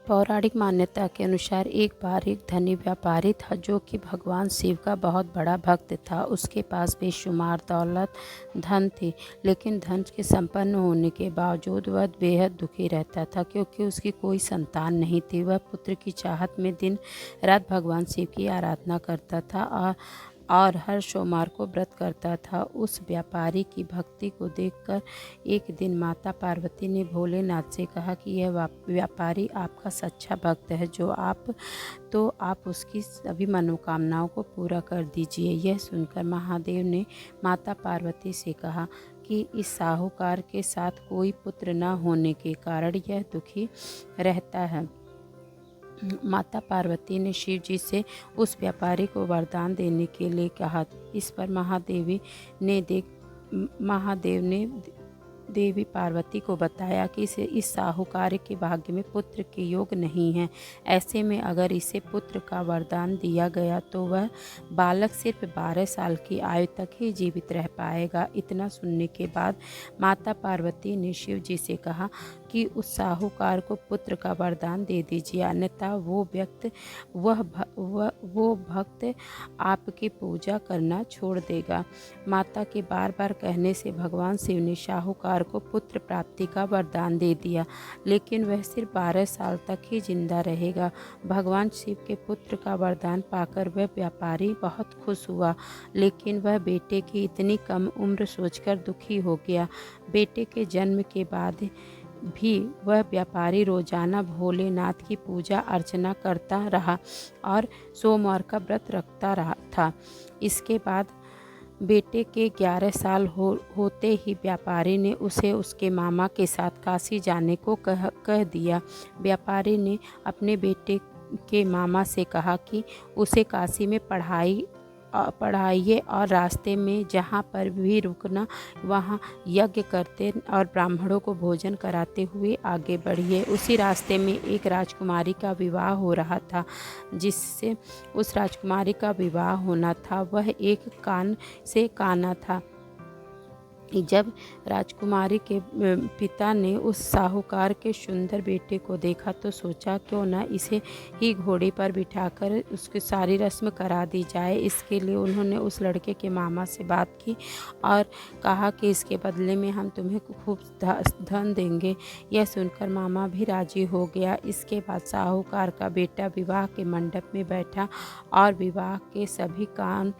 पौराणिक मान्यता के अनुसार एक बार एक धनी व्यापारी था जो कि भगवान शिव का बहुत बड़ा भक्त था। उसके पास बेशुमार दौलत धन थी, लेकिन धन के संपन्न होने के बावजूद वह बेहद दुखी रहता था क्योंकि उसकी कोई संतान नहीं थी। वह पुत्र की चाहत में दिन रात भगवान शिव की आराधना करता था और हर सोमवार को व्रत करता था। उस व्यापारी की भक्ति को देखकर एक दिन माता पार्वती ने भोलेनाथ से कहा कि यह व्यापारी आपका सच्चा भक्त है, तो आप उसकी सभी मनोकामनाओं को पूरा कर दीजिए। यह सुनकर महादेव ने माता पार्वती से कहा कि इस साहूकार के साथ कोई पुत्र न होने के कारण यह दुखी रहता है। माता पार्वती ने शिव जी से उस व्यापारी को वरदान देने के लिए कहा। इस पर महादेव ने देवी पार्वती को बताया कि इस साहूकार के भाग्य में पुत्र के योग नहीं है। ऐसे में अगर इसे पुत्र का वरदान दिया गया तो वह बालक सिर्फ 12 साल की आयु तक ही जीवित रह पाएगा। इतना सुनने के बाद माता पार्वती ने शिव जी से कहा कि उस साहूकार को पुत्र का वरदान दे दीजिए, अन्यथा वो भक्त आपकी पूजा करना छोड़ देगा। माता के बार बार कहने से भगवान शिव ने साहूकार को पुत्र प्राप्ति का वरदान दे दिया, लेकिन वह सिर्फ 12 साल तक ही जिंदा रहेगा। भगवान शिव के पुत्र का वरदान पाकर वह व्यापारी बहुत खुश हुआ, लेकिन वह बेटे की इतनी कम उम्र सोचकर दुखी हो गया। बेटे के जन्म के बाद भी वह व्यापारी रोजाना भोलेनाथ की पूजा अर्चना करता रहा और सोमवार का व्रत रखता रहा था। इसके बाद बेटे के 11 साल होते ही व्यापारी ने उसे उसके मामा के साथ काशी जाने को कह दिया। व्यापारी ने अपने बेटे के मामा से कहा कि उसे काशी में पढ़ाइए और रास्ते में जहाँ पर भी रुकना वहाँ यज्ञ करते और ब्राह्मणों को भोजन कराते हुए आगे बढ़िए। उसी रास्ते में एक राजकुमारी का विवाह हो रहा था। जिससे उस राजकुमारी का विवाह होना था वह एक कान से काना था। जब राजकुमारी के पिता ने उस साहूकार के सुंदर बेटे को देखा तो सोचा क्यों न इसे ही घोड़े पर बिठाकर उसकी सारी रस्म करा दी जाए। इसके लिए उन्होंने उस लड़के के मामा से बात की और कहा कि इसके बदले में हम तुम्हें खूब धन देंगे। यह सुनकर मामा भी राजी हो गया। इसके बाद साहूकार का बेटा विवाह के मंडप में बैठा और विवाह के सभी काम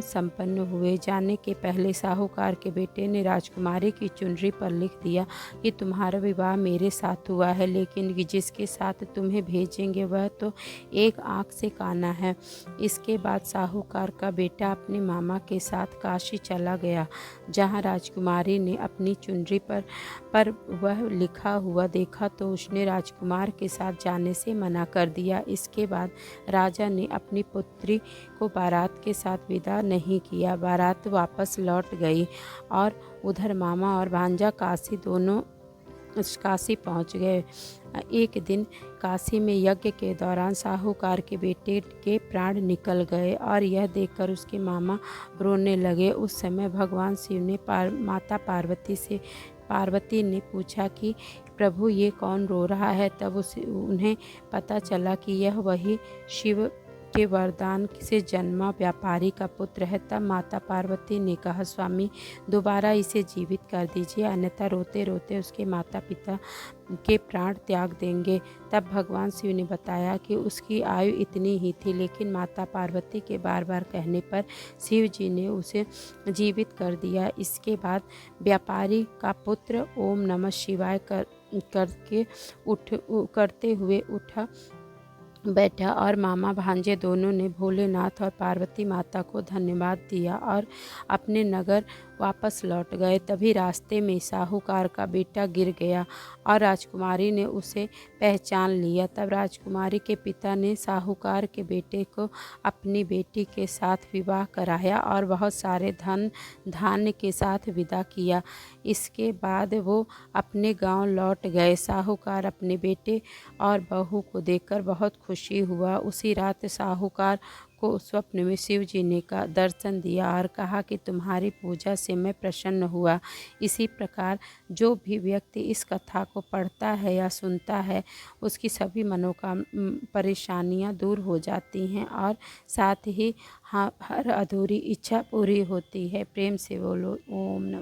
संपन्न हुए। जाने के पहले साहूकार के बेटे ने राजकुमारी की चुनरी पर लिख दिया कि तुम्हारा विवाह मेरे साथ हुआ है, लेकिन जिसके साथ तुम्हें भेजेंगे वह तो एक आँख से काना है। इसके बाद साहूकार का बेटा अपने मामा के साथ काशी चला गया, जहाँ राजकुमारी ने अपनी चुनरी पर वह लिखा हुआ देखा तो उसने राजकुमार के साथ जाने से मना कर दिया। इसके बाद राजा ने अपनी पुत्री को बारात के साथ विदा नहीं किया। बारात वापस लौट गई और उधर मामा और भांजा काशी पहुंच गए। एक दिन काशी में यज्ञ के दौरान साहूकार के बेटे के प्राण निकल गए और यह देखकर उसके मामा रोने लगे। उस समय भगवान शिव ने माता पार्वती ने पूछा कि प्रभु ये कौन रो रहा है। तब उन्हें पता चला कि यह वही शिव के वरदान से जन्मा व्यापारी का पुत्र है। तब माता पार्वती ने कहा, स्वामी दोबारा इसे जीवित कर दीजिए, अन्यथा रोते रोते उसके माता पिता के प्राण त्याग देंगे। तब भगवान शिव ने बताया कि उसकी आयु इतनी ही थी, लेकिन माता पार्वती के बार बार कहने पर शिव जी ने उसे जीवित कर दिया। इसके बाद व्यापारी का पुत्र ओम नमः शिवाय करते हुए उठा बैठा और मामा भांजे दोनों ने भोलेनाथ और पार्वती माता को धन्यवाद दिया और अपने नगर वापस लौट गए। तभी रास्ते में साहूकार का बेटा गिर गया और राजकुमारी ने उसे पहचान लिया। तब राजकुमारी के पिता ने साहूकार के बेटे को अपनी बेटी के साथ विवाह कराया और बहुत सारे धान्य के साथ विदा किया। इसके बाद वो अपने गांव लौट गए। साहूकार अपने बेटे और बहू को देखकर बहुत खुशी हुआ। उसी रात साहूकार को स्वप्न में शिव जी ने का दर्शन दिया और कहा कि तुम्हारी पूजा से मैं प्रसन्न हुआ। इसी प्रकार जो भी व्यक्ति इस कथा को पढ़ता है या सुनता है उसकी सभी परेशानियां दूर हो जाती हैं और साथ ही हर अधूरी इच्छा पूरी होती है। प्रेम से बोलो ओम नमः।